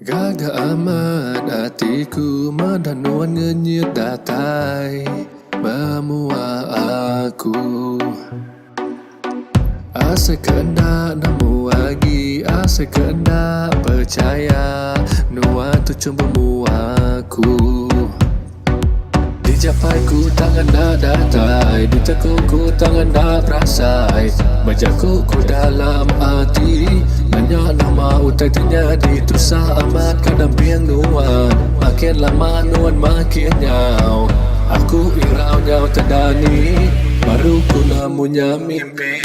Gagah amat hatiku mendanuan ngenyit datai memuak aku. Asa kendak nemu lagi, asa kendak percaya nuan tu cuma muaku. Dijapai ku tangan nak datai, ditekuk ku tangan nak perasai, menjakuk ku dalam hati. Banyak nama utai terjadi, terusah amat kadang biang nuan. Makin lama nuan makin nyau, aku irau nyau terdani, baru ku namunya mimpi.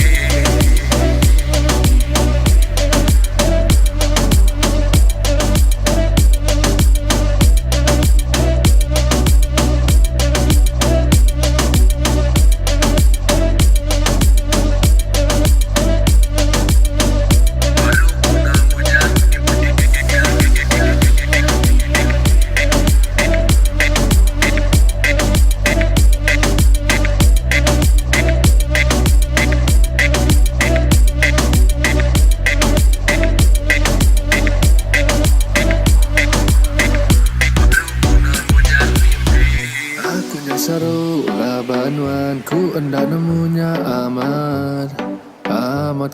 Seru labanuan ku endak nemunya amat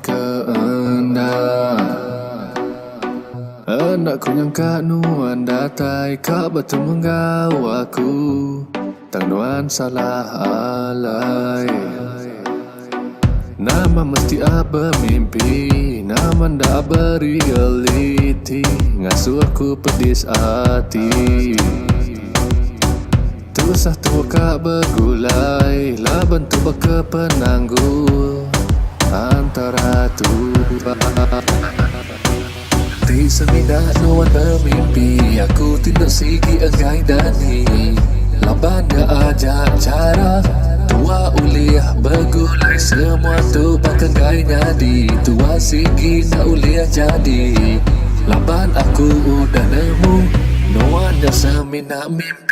keendah. Hendak ku nyangka nuan datai kau betul menggau aku, tang nuan salah alai. Nama mesti apa mimpi, nama ndak bereality, ngasuh aku pedis hati. Tusah tua kak bergulai, laban tu baka penanggul antara tuba. Di seminat nuan bermimpi, aku tindak sigi agai dani. Laban dia ajak cara, tua uliah bergulai, semua tu bakal gai nyadi. Tua sigi nak uliah jadi, laban aku udah nemu nuan yang seminat mimpi.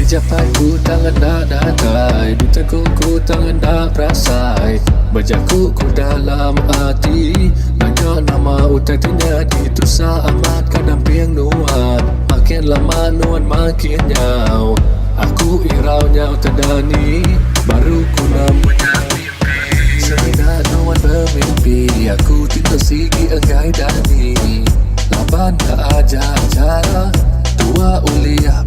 Dijapai ku tangan nak datai, ditekuk ku tangan nak perasai, berjakuk ku dalam hati. Banyak nama utai terjadi, terusah amat kadang biang nuan. Makin lama nuan makin nyau, aku irau nyau terdani, baru ku namunya mimpi. Seminat nuan bermimpi, aku tindak sigi agai dani. Laban tak ajak cara, tua uliah